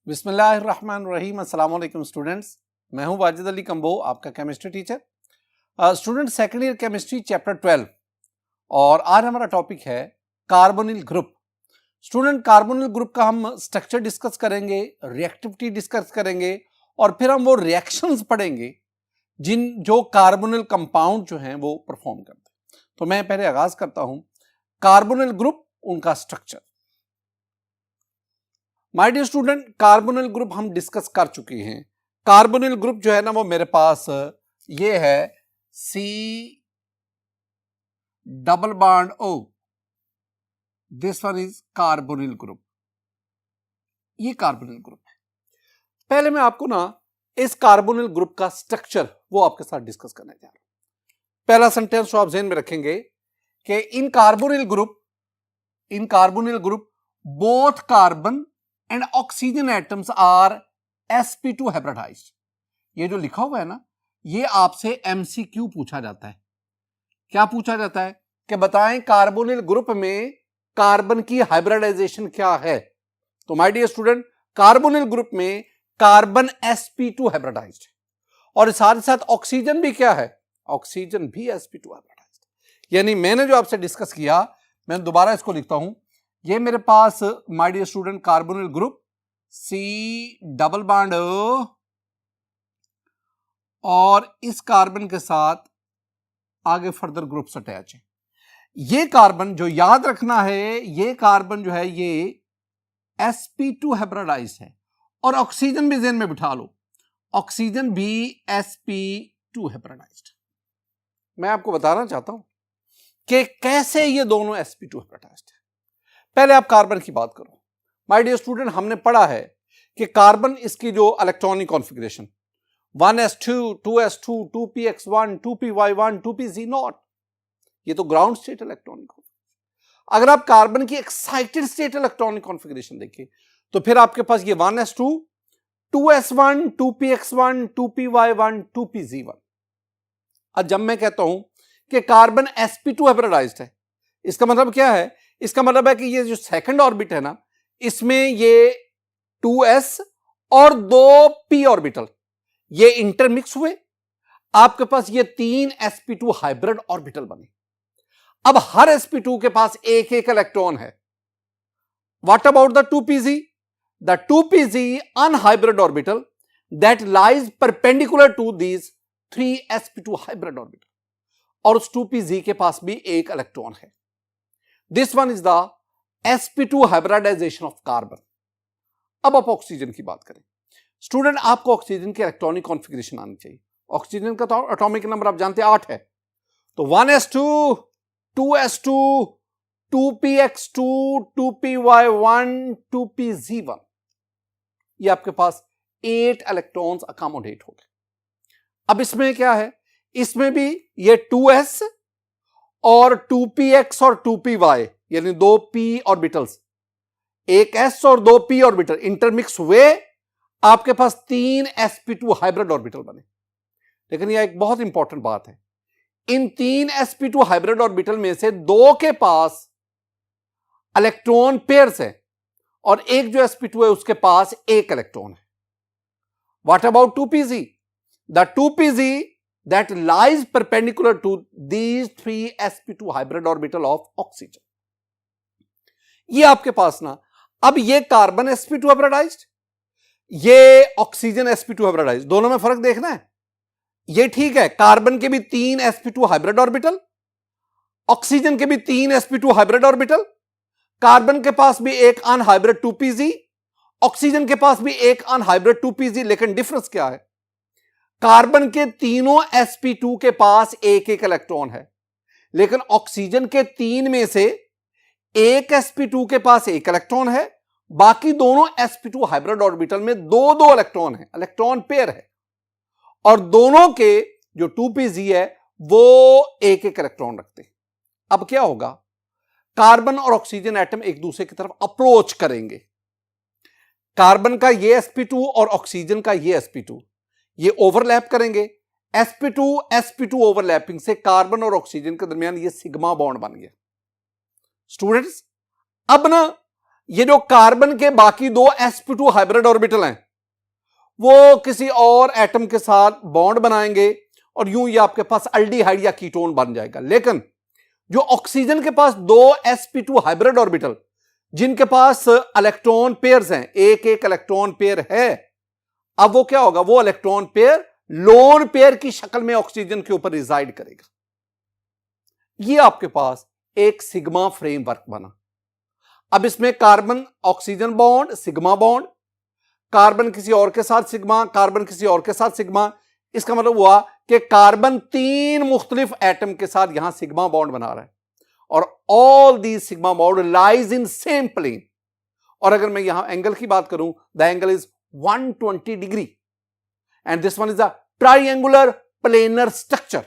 बिस्मिल्लाहिर्रहमानिर्रहीम। अस्सलाम वालेकुम स्टूडेंट्स, मैं हूं वाजिद अली कंबो, आपका chemistry teacher. Student second year chemistry chapter 12 और आज हमारा टॉपिक है carbonyl group. Student, carbonyl group का हम स्ट्रक्चर डिस्कस करेंगे, रिएक्टिविटी डिस्कस करेंगे और फिर हम वो रिएक्शंस पढ़ेंगे जो कार्बोनिल कंपाउंड जो हैं वो परफॉर्म करते हैं। तो मैं पहले आगाज करता हूं कार्बोनिल ग्रुप, उनका structure. My dear student, carbonyl group हम डिस्कस कर चुके हैं। कार्बोनिल ग्रुप जो है ना वो मेरे पास ये है C double bond O। This one is carbonyl group. ये कार्बोनिल ग्रुप है। पहले मैं आपको ना इस कार्बोनिल ग्रुप का स्ट्रक्चर वो आपके साथ डिस्कस करने जा रहा हूं। पहला सेंटेंस आप ज़हन में रखेंगे कि in carbonyl group both carbon and oxygen atoms are sp2 hybridized. ये जो लिखा हुआ है ना, ये आपसे MCQ पूछा जाता है। क्या पूछा जाता है कि बताएं कार्बोनिल ग्रुप में कार्बन की हाइब्रिडाइजेशन क्या है। तो my dear student, carbonyl group में कार्बन sp2 हाइब्रिडाइज्ड और साथ ही साथ ऑक्सीजन भी क्या है, ऑक्सीजन भी sp2 हाइब्रिडाइज्ड। यानी मैंने जो आपसे डिस्कस किया, मैं दोबारा इसको लिखता हूं। ये मेरे पास my dear student carbonyl group C double bond O और इस कार्बन के साथ आगे फर्दर ग्रुप्स अटैच है। ये कार्बन जो याद रखना है, ये कार्बन जो है ये sp2 हाइब्रिडाइज्ड है और ऑक्सीजन भी ज़हन में बिठा लो, ऑक्सीजन भी sp2 हाइब्रिडाइज्ड। मैं आपको बताना चाहता हूं कि कैसे ये दोनों sp2 हाइब्रिडाइज्ड है। पहले आप कार्बन की बात करो। माय डियर स्टूडेंट, हमने पढ़ा है कि कार्बन इसकी जो electronic configuration 1s2, 2s2, 2px1, 2py1, 2pz0, ये तो ग्राउंड स्टेट इलेक्ट्रॉनिक। अगर आप कार्बन की एक्साइटेड स्टेट इलेक्ट्रॉनिक कॉन्फ़िगरेशन देखें तो फिर आपके पास ये 1s2, 2s1, 2px1, 2py1, 2pz1। अब जब मैं कहता हूं कि कार्बन sp2 हाइब्रिडाइज्ड है, इसका मतलब क्या है? इसका मतलब है कि ये जो सेकंड ऑर्बिट है ना, इसमें ये 2s और 2p ऑर्बिटल ये इंटरमिक्स हुए, आपके पास ये 3 sp2 हाइब्रिड ऑर्बिटल बने। अब हर sp2 के पास एक एक इलेक्ट्रॉन है। What about the 2pz? The 2pz unhybrid orbital that lies perpendicular to these 3 sp2 hybrid orbital, और उस 2pz के पास भी एक इलेक्ट्रॉन है। This one is the sp2 hybridization of carbon. अब आप ऑक्सीजन की बात करें। स्टूडेंट, आपको ऑक्सीजन की इलेक्ट्रॉनिक कॉन्फ़िगरेशन आनी चाहिए। ऑक्सीजन का तो एटॉमिक नंबर आप जानते हैं 8 है। तो 1s2, 2s2, 2px2, 2py1, 2pz1, ये आपके पास 8 इलेक्ट्रॉन्स अकोमोडेट हो गए। अब इसमें क्या है? इसमें भी ये 2s और 2px और 2py यानी 2p ऑर्बिटल्स, एक s और 2p ऑर्बिटल इंटरमिक्स हुए, आपके पास 3 sp2 हाइब्रिड ऑर्बिटल बने। लेकिन यह एक बहुत इंपॉर्टेंट बात है, इन 3 sp2 हाइब्रिड ऑर्बिटल में से 2 के पास इलेक्ट्रॉन पेयर्स है और एक जो sp2 है उसके पास एक इलेक्ट्रॉन है। What about 2pz? The 2pz that lies perpendicular to these 3 sp2 hybrid orbital of oxygen। ये आपके पास ना, अब ये कार्बन sp2 हाइब्रिडाइज्ड, ये ऑक्सीजन sp2 हाइब्रिडाइज्ड, दोनों में फर्क देखना है। ये ठीक है, कार्बन के भी 3 sp2 हाइब्रिड ऑर्बिटल, ऑक्सीजन के भी 3 sp2 हाइब्रिड ऑर्बिटल, कार्बन के पास भी एक अनहाइब्रिड 2pz, ऑक्सीजन के पास भी एक अनहाइब्रिड 2pz। लेकिन डिफरेंस क्या है? कार्बन के तीनों sp2 के पास एक एक इलेक्ट्रॉन है, लेकिन ऑक्सीजन के 3 में से एक sp2 के पास एक इलेक्ट्रॉन है, बाकी दोनों sp2 हाइब्रिड ऑर्बिटल में 2-2 इलेक्ट्रॉन है, इलेक्ट्रॉन पेयर है, और दोनों के जो 2pz है वो एक एक इलेक्ट्रॉन रखते हैं। अब क्या होगा? कार्बन और ऑक्सीजन एटम एक दूसरे की तरफ अप्रोच करेंगे। कार्बन का ये sp2 और ऑक्सीजन का ये sp2 ये ओवरलैप करेंगे। sp2 ओवरलैपिंग से कार्बन और ऑक्सीजन के दरमियान ये सिग्मा बॉन्ड बन गया। स्टूडेंट्स, अब ना ये जो कार्बन के बाकी दो sp2 हाइब्रिड ऑर्बिटल हैं वो किसी और एटम के साथ बॉन्ड बनाएंगे और यूं ये आपके पास अल्डिहाइड या कीटोन बन जाएगा। लेकिन जो ऑक्सीजन के पास दो sp2 हाइब्रिड ऑर्बिटल जिनके पास इलेक्ट्रॉन पेयर्स हैं, एक एक इलेक्ट्रॉन पेयर है, अब वो क्या होगा, वो इलेक्ट्रॉन पेयर लोन पेयर की शक्ल में ऑक्सीजन के ऊपर रिजाइड करेगा। ये आपके पास एक सिग्मा फ्रेमवर्क बना। अब इसमें carbon oxygen bond, sigma bond, carbon किसी और के साथ सिग्मा, कार्बन किसी और के साथ सिग्मा। इसका मतलब हुआ कि कार्बन तीन मुख्तलिफ एटम के साथ यहां सिग्मा बॉन्ड बना रहा है और all the sigma bond lies in same plane. और अगर मैं यहां एंगल की बात करूं, the angle is 120 degree and this one is a triangular planar structure.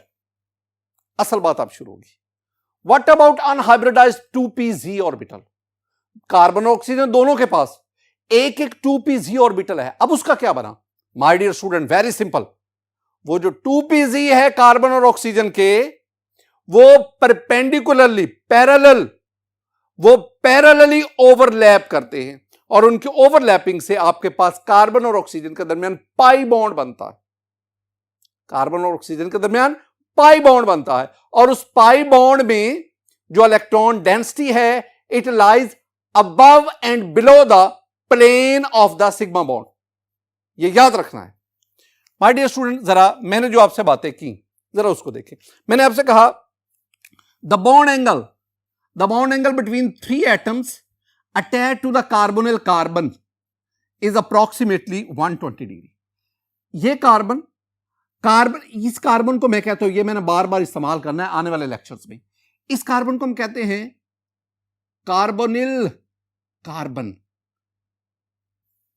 असल बात अब शुरू होगी। What about unhybridized 2p-z orbital? Carbon और ऑक्सीजन दोनों के पास एक एक 2p-z ऑर्बिटल है। अब उसका क्या बना? My dear student, very simple. वो जो 2p-z है कार्बन और ऑक्सीजन के, वो परपेंडिकुलरली पैरेलली ओवरलैप करते हैं और उनके ओवरलैपिंग से आपके पास कार्बन और ऑक्सीजन के दरमियान पाई बॉन्ड बनता है। कार्बन और ऑक्सीजन के दरमियान पाई बॉन्ड बनता है और उस पाई बॉन्ड में जो इलेक्ट्रॉन डेंसिटी है, it lies above and below the plane of the sigma bond. ये याद रखना है माय डियर स्टूडेंट। जरा मैंने जो आपसे बातें की जरा उसको देखें। मैंने आपसे कहा the bond angle between three atoms attach to the carbonyl carbon is approximately 120 degree. ये कार्बन इस कार्बन को मैं कहता हूं, ये मैंने बार बार इस्तेमाल करना है आने वाले लेक्चर्स में। इस कार्बन को हम कहते हैं कार्बोनिल कार्बन,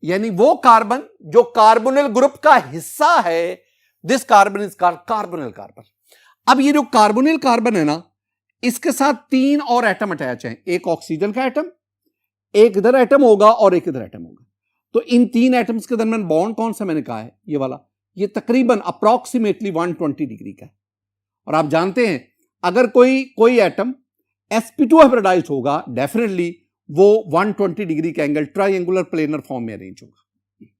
यानी वो कार्बन जो कार्बोनिल ग्रुप का हिस्सा है। This carbon is called carbonyl carbon. अब ये जो कार्बोनिल कार्बन है ना, इसके साथ तीन और एटम अटैच हैं। एक ऑक्सीजन का एटम, एक इधर एटम होगा और एक इधर एटम होगा। तो इन तीन एटम्स के दरमियान बॉन्ड कौन सा मैंने कहा है, ये वाला, ये तकरीबन अप्रॉक्सीमेटली 120 डिग्री का है। और आप जानते हैं अगर कोई एटम sp2 हाइब्रिडाइज्ड होगा, डेफिनेटली वो 120 डिग्री का एंगल ट्राइंगुलर प्लेनर फॉर्म में अरेंज होगा।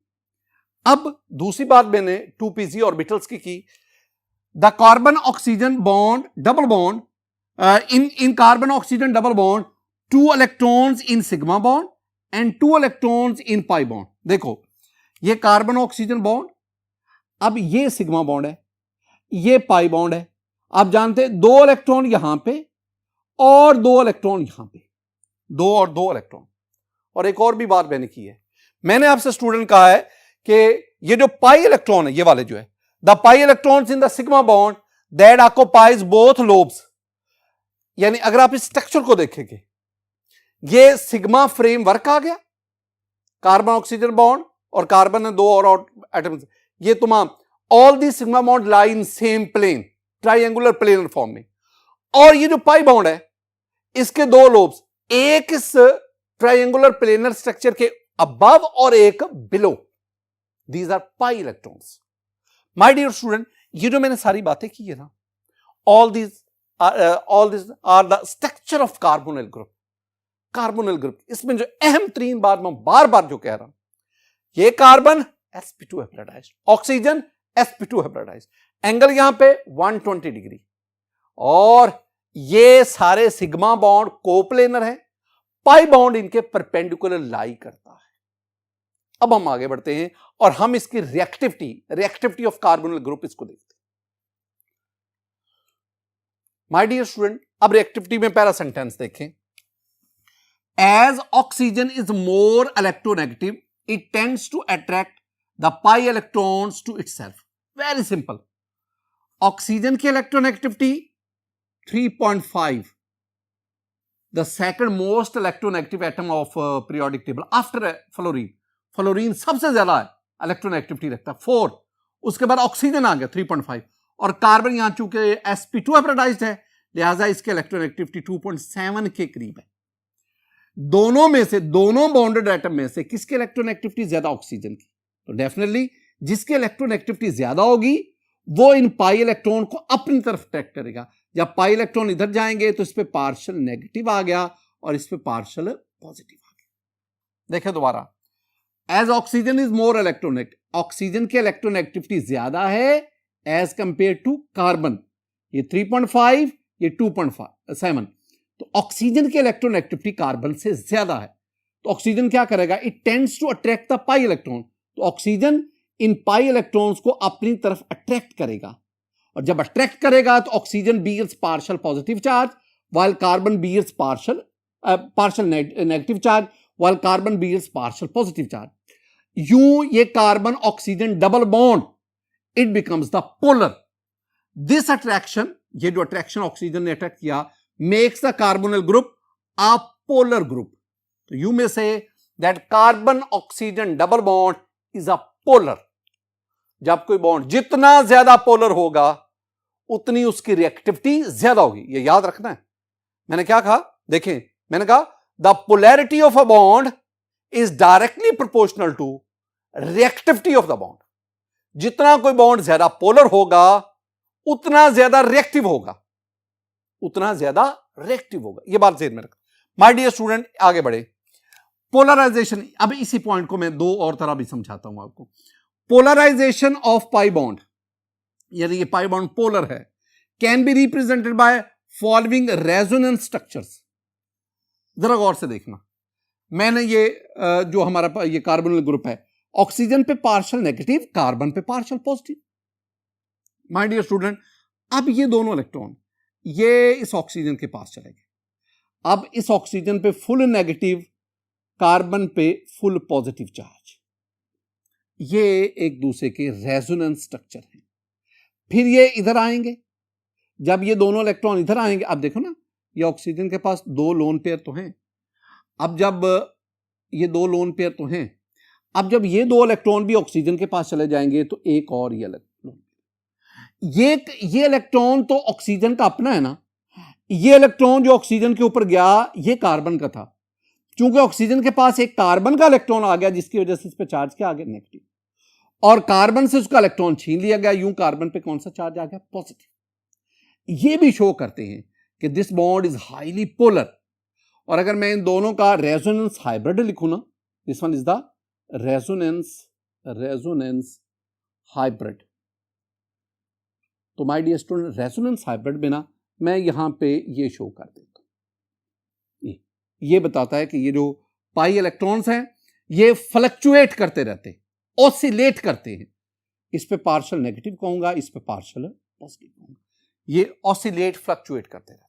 अब दूसरी बात मैंने 2p-z ऑर्बिटल्स की the carbon oxygen bond double bond in carbon oxygen double bond 2 electrons in sigma bond and 2 electrons in pi bond. देखो ये कार्बन ऑक्सीजन बॉन्ड, अब ये सिग्मा बॉन्ड है, ये पाई बॉन्ड है। आप जानते हैं 2 इलेक्ट्रॉन यहां पे और 2 इलेक्ट्रॉन यहां पे, 2 और 2 इलेक्ट्रॉन। और एक और भी बात मैंने की है, मैंने आपसे स्टूडेंट कहा है कि ये जो पाई इलेक्ट्रॉन है, ये वाले जो है the pi electrons in the sigma bond that occupies both lobes. यानी अगर आप इस स्ट्रक्चर को देखेंगे, ये सिग्मा फ्रेमवर्क आ गया, कार्बन ऑक्सीजन बॉन्ड और कार्बन ने 2 और एटम्स, ये तमाम all the sigma bond lie in same plane triangular planar form में। और ये जो पाई बॉन्ड है, इसके 2 लोब्स, एक इस ट्राइंगुलर प्लेनर स्ट्रक्चर के अबव और एक below. These are pi electrons. My dear student, ये जो मैंने सारी बातें की है ना, all this are the structure of carbonyl group. Carbonyl group, इसमें जो अहम तरीन बात मैं बार बार जो कह रहा हूं, ये carbon sp2 hybridized, oxygen sp2 hybridized, angle यहां पे 120 डिग्री, और ये सारे सिग्मा बॉन्ड कोप्लेनर हैं, पाई बॉन्ड इनके परपेंडिकुलर लाई करता है। अब हम आगे बढ़ते हैं और हम इसकी रिएक्टिविटी ऑफ कार्बोनिल ग्रुप इसको देखते हैं। माय डियर स्टूडेंट, अब रिएक्टिविटी में पहला सेंटेंस देखें। As oxygen is more electronegative it tends to attract the pi electrons to itself. Very simple. Oxygen की electronegativity 3.5, the second most electronegative atom of periodic table after fluorine. Fluorine सबसे ज्यादा electronegativity रखता है 4, उसके बाद oxygen आ गया 3.5, और carbon यहां चूंकि sp2 हाइब्रिडाइज्ड है, लिहाजा इसके इलेक्ट्रोनेगेटिविटी 2.7 के करीब है। दोनों बॉन्डेड एटम में से किसकी इलेक्ट्रोनेगेटिविटी ज्यादा? ऑक्सीजन की। तो डेफिनेटली जिसकी इलेक्ट्रोनेगेटिविटी ज्यादा होगी वो इन पाई इलेक्ट्रॉन को अपनी तरफ अट्रैक्ट करेगा। जब पाई इलेक्ट्रॉन इधर जाएंगे तो इस पे पार्शियल नेगेटिव आ गया और इस पे पार्शियल पॉजिटिव आ गया। देखिए दोबारा, as oxygen is more electronegative, oxygen की इलेक्ट्रोनेगेटिविटी ज्यादा है एज कंपेयर टू कार्बन, ये 3.5, ये 2.7, तो ऑक्सीजन की इलेक्ट्रोनेगेटिविटी कार्बन से ज्यादा है, तो ऑक्सीजन क्या करेगा, it tends to attract the pi electron, तो ऑक्सीजन इन पाई इलेक्ट्रॉन्स को अपनी तरफ अट्रैक्ट करेगा, और जब अट्रैक्ट करेगा तो oxygen bears partial positive charge while carbon bears partial negative charge while carbon bears partial positive charge. यूं ये carbon oxygen double bond, it becomes the polar. This attraction, ये जो अट्रैक्शन ऑक्सीजन ने अट्रैक्ट किया, makes the carbonyl group a polar group. तो you may say that carbon oxygen double bond is a polar. जब कोई bond जितना ज्यादा polar होगा उतनी उसकी रिएक्टिविटी ज्यादा होगी, ये याद रखना है। मैंने क्या कहा, देखें, मैंने कहा the polarity of a bond is directly proportional to reactivity of the bond. जितना कोई बॉन्ड ज्यादा पोलर होगा उतना ज्यादा रिएक्टिव होगा, उतना ज्यादा रिएक्टिव होगा, यह बात ध्यान में रखना। माय डियर स्टूडेंट, आगे बढ़े। पोलराइजेशन, अब इसी पॉइंट को मैं दो और तरह भी समझाता हूं आपको। पोलराइजेशन ऑफ पाई बॉन्ड, यदि ये पाई बॉन्ड पोलर है, can be represented by following resonance structures. जरा गौर से देखना, मैंने ये जो हमारा ये कार्बोनिल ग्रुप है, ऑक्सीजन पे पार्शियल नेगेटिव, कार्बन पे partial positive. My dear student, अब ये दोनों इलेक्ट्रॉन ये इस ऑक्सीजन के पास चले गए, अब इस ऑक्सीजन पे फुल नेगेटिव, कार्बन पे फुल पॉजिटिव चार्ज, ये एक दूसरे के रेजोनेंस स्ट्रक्चर हैं। फिर ये इधर आएंगे, जब ये दोनों इलेक्ट्रॉन इधर आएंगे, अब देखो ना, ये ऑक्सीजन के पास दो लोन पेयर तो हैं, अब जब ये दो लोन पेयर तो हैं, अब जब ये दो इलेक्ट्रॉन भी ऑक्सीजन के पास चले जाएंगे तो एक और ये इलेक्ट्रॉन, ये इलेक्ट्रॉन तो ऑक्सीजन का अपना है ना, ये इलेक्ट्रॉन जो ऑक्सीजन के ऊपर गया ये कार्बन का था, क्योंकि ऑक्सीजन के पास एक कार्बन का इलेक्ट्रॉन आ गया जिसकी वजह से इस पे चार्ज क्या आ गया, नेगेटिव, और कार्बन से उसका इलेक्ट्रॉन छीन लिया गया, यूं कार्बन पे कौन सा चार्ज आ गया, पॉजिटिव। ये भी शो करते हैं कि this bond is highly polar. और अगर मैं इन दोनों का रेजोनेंस हाइब्रिड लिखूं ना, this one is the resonance hybrid, तो my dear student, resonance hybrid में ना मैं यहां पे ये शो कर देता हूं, ये बताता है कि ये जो पाई इलेक्ट्रॉन्स हैं ये फ्लक्चुएट करते रहते, ऑसिलेट करते हैं, इस पे पार्शियल नेगेटिव कहूंगा, इस पे पार्शियल पॉजिटिव कहूंगा, ये ऑसिलेट फ्लक्चुएट करते रहते।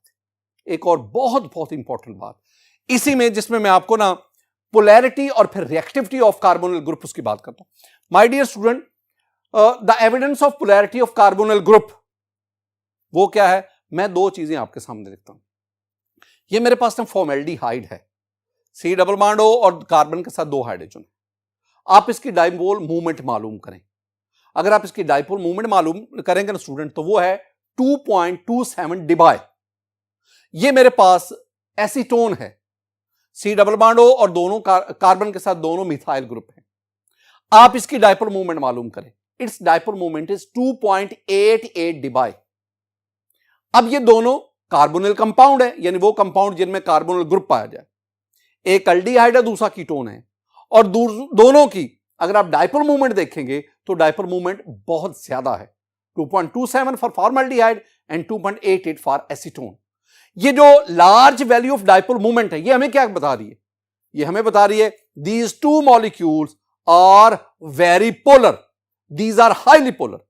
एक और बहुत बहुत इंपॉर्टेंट बात इसी में, जिसमें मैं आपको ना पोलैरिटी और फिर रिएक्टिविटी ऑफ कार्बोनिल ग्रुप उसकी बात करता हूं। My dear student, the evidence of polarity of carbonyl group वो क्या है, मैं दो चीजें आपके सामने देखता हूं। ये मेरे पास ना फॉर्मेल्डिहाइड है, सी डबल बॉन्ड O और कार्बन के साथ दो हाइड्रोजन। आप इसकी डाइपोल मूवमेंट मालूम करें, अगर आप इसकी डाइपोल मूवमेंट मालूम करेंगे ना स्टूडेंट, तो वो है 2.27 डिबाई। ये मेरे पास एसीटोन है, सी डबल बॉन्ड O और दोनों कार्बन के साथ दोनों मिथाइल ग्रुप हैं। आप इसकी डाइपोल मूवमेंट मालूम करें, its dipole movement is 2.88 debye. अब ये दोनों कार्बोनिल कंपाउंड है, यानी वो कंपाउंड जिनमें कार्बोनिल ग्रुप पाया जाए, एक एल्डिहाइड है, दूसरा कीटोन है, और दोनों की अगर आप डाइपोल मूवमेंट देखेंगे तो डाइपोल मूवमेंट बहुत ज्यादा है, 2.27 for formaldehyde and 2.88 for acetone. ये जो large value of dipole movement है, ये हमें क्या बता रही है, ये हमें बता रही है these two molecules are very polar, these are highly polar.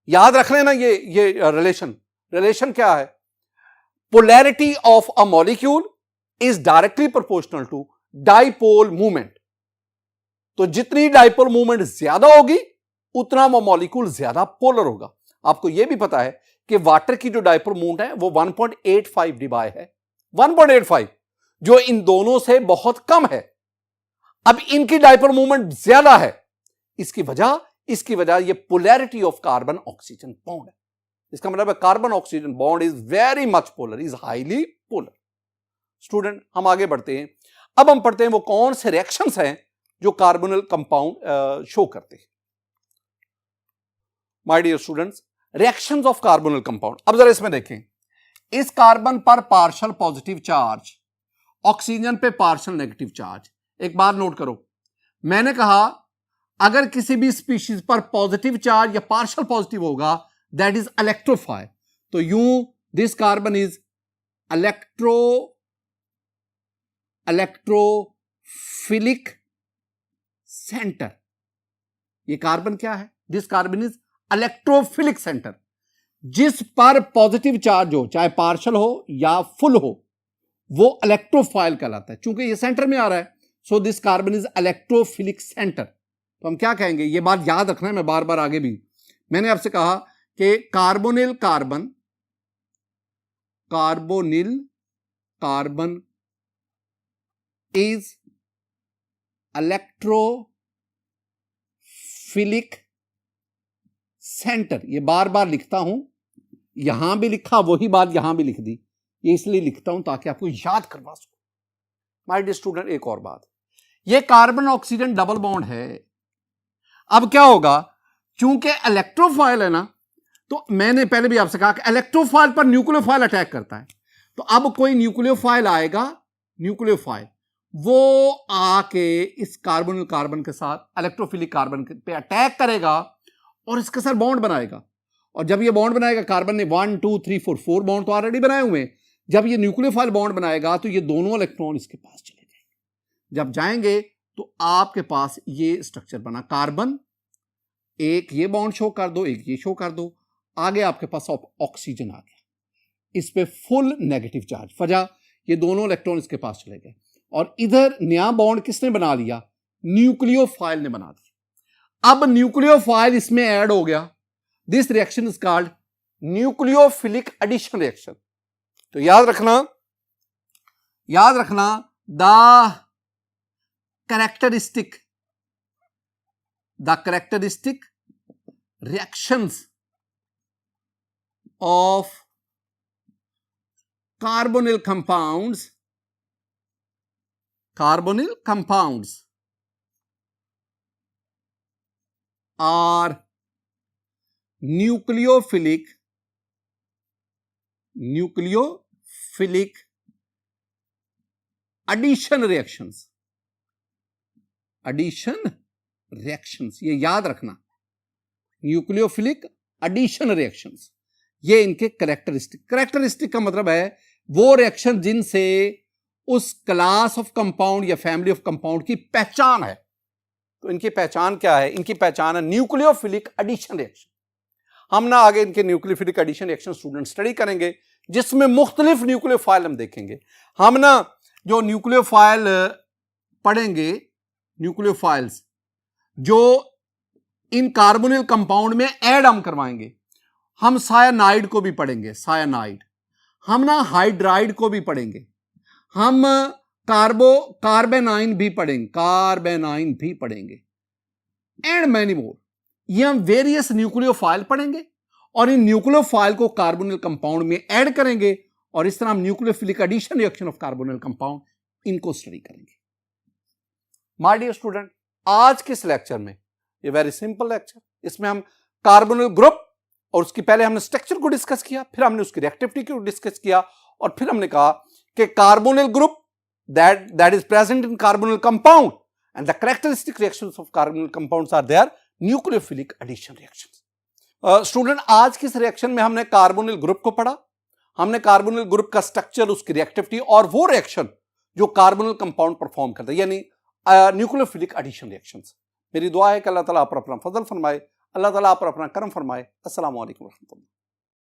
याद रख लेना ये रिलेशन क्या है, polarity of a molecule is directly proportional to dipole movement. तो जितनी डाइपोल मूवमेंट ज्यादा होगी उतना वो मॉलिक्यूल ज्यादा पोलर होगा। आपको यह भी पता है कि वाटर की जो डाइपोल मूवमेंट है वो 1.85 डिबाई है, 1.85, जो इन दोनों से बहुत कम है। अब इनकी डाइपोल मूवमेंट ज्यादा है, इसकी वजह ये polarity of carbon oxygen bond है। इसका मतलब है carbon oxygen bond is very much polar, is highly polar. Student, हम आगे बढ़ते हैं। अब हम पढ़ते हैं वो कौन से रिएक्शंस हैं जो कार्बोनिल कंपाउंड शो करते हैं। My dear students, reactions of carbonyl compound. अब जरा इसमें देखें, इस कार्बन पर पार्शियल पॉजिटिव चार्ज, ऑक्सीजन पे पार्शियल नेगेटिव चार्ज, एक बात नोट करो, मैंने कहा अगर किसी भी स्पीशीज पर पॉजिटिव चार्ज या पार्शियल पॉजिटिव होगा दैट इज इलेक्ट्रोफाइल। तो यूं this carbon is electrophilic centre. ये कार्बन क्या है? This carbon is electrophilic centre. जिस पर पॉजिटिव चार्ज हो, चाहे पार्शियल हो या फुल हो, वो इलेक्ट्रोफाइल कहलाता है। चूंकि ये सेंटर में आ रहा है, so this carbon is electrophilic centre. तो हम क्या कहेंगे, ये बात याद रखना है, मैं बार बार आगे भी मैंने आपसे कहा कि carbonyl carbon is electrophilic centre. ये बार बार लिखता हूं, यहां भी लिखा, वही बात यहां भी लिख दी। ये इसलिए लिखता हूं ताकि आपको याद करवा सकूं। माय डियर स्टूडेंट, एक और बात, ये कार्बन ऑक्सीजन डबल बॉन्ड है। अब क्या होगा, चूंकि इलेक्ट्रोफाइल है ना, तो मैंने पहले भी आपसे कहा कि इलेक्ट्रोफाइल पर न्यूक्लियोफाइल अटैक करता है। तो अब कोई न्यूक्लियोफाइल आएगा, न्यूक्लियोफाइल वो आके इस कार्बोनिल कार्बन के साथ इलेक्ट्रोफिलिक कार्बन पे अटैक करेगा और इसके साथ बॉन्ड बनाएगा। और जब ये बॉन्ड बनाएगा, कार्बन ने 1 2 3 4 बॉन्ड तो ऑलरेडी बनाए हुए हैं। जब ये न्यूक्लियोफाइल बॉन्ड बनाएगा तो ये दोनों इलेक्ट्रॉन इसके पास चले जाएंगे। जब जाएंगे तो आपके पास ये स्ट्रक्चर बना, कार्बन, एक ये बॉन्ड शो कर दो, एक ये शो कर दो, आगे आपके पास ऑक्सीजन आ गया, इस पे फुल नेगेटिव चार्ज, वजह ये दोनों इलेक्ट्रॉन इसके पास चले गए। और इधर नया बॉन्ड किसने बना लिया? न्यूक्लियोफाइल ने बना दिया। अब न्यूक्लियोफाइल इसमें ऐड हो गया। This reaction is called nucleophilic addition reaction. तो याद रखना the characteristic reactions of carbonyl compounds are nucleophilic addition reactions। ये याद रखना, न्यूक्लियोफिलिक एडिशन रिएक्शंस, ये इनके कैरेक्टरिस्टिक का मतलब है वो रिएक्शन जिनसे उस क्लास ऑफ कंपाउंड या फैमिली ऑफ कंपाउंड की पहचान है। तो इनकी पहचान क्या है? इनकी पहचान है न्यूक्लियोफिलिक एडिशन रिएक्शन। हम ना आगे इनके nucleophilic addition reaction student study करेंगे, जिसमें मुख्तलिफ न्यूक्लियोफाइल हम देखेंगे। हम ना जो न्यूक्लियोफाइल पढ़ेंगे, न्यूक्लियोफाइल्स जो इन कार्बोनिल कंपाउंड में ऐड हम करवाएंगे, हम सायानाइड को भी पढ़ेंगे, सायानाइड, हम ना हाइड्राइड को भी पढ़ेंगे, हम कार्बेनाइन भी पढ़ेंगे, एंड मैनी मोर। ये हम वेरियस न्यूक्लियोफाइल पढ़ेंगे और इन न्यूक्लियोफाइल को कार्बोनिल कंपाउंड में ऐड करेंगे और इस तरह हम nucleophilic addition reaction of carbonyl compound इनको स्टडी करेंगे। माय डियर स्टूडेंट, आज के इस लेक्चर में, ये वेरी सिंपल लेक्चर, इसमें हम कार्बोनिल ग्रुप और उसकी पहले हमने स्ट्रक्चर को डिस्कस किया, फिर हमने उसकी रिएक्टिविटी को डिस्कस किया, और फिर हमने कहा कि carbonyl group that is present in carbonyl compound and the characteristic reactions of carbonyl compounds are their nucleophilic addition reactions। Student, आज की इस रिएक्शन में हमने कार्बोनिल ग्रुप को पढ़ा, हमने कार्बोनिल ग्रुप का स्ट्रक्चर, उसकी रिएक्टिविटी और वो रिएक्शन जो कार्बोनिल कंपाउंड परफॉर्म करता है, यानी न्यूक्लियोफिलिक एडिशन रिएक्शंस। मेरी दुआ है कि अल्लाह ताला आप पर अपना फजल फरमाए, अल्लाह ताला आप पर अपना करम फरमाए। अस्सलाम वालेकुम।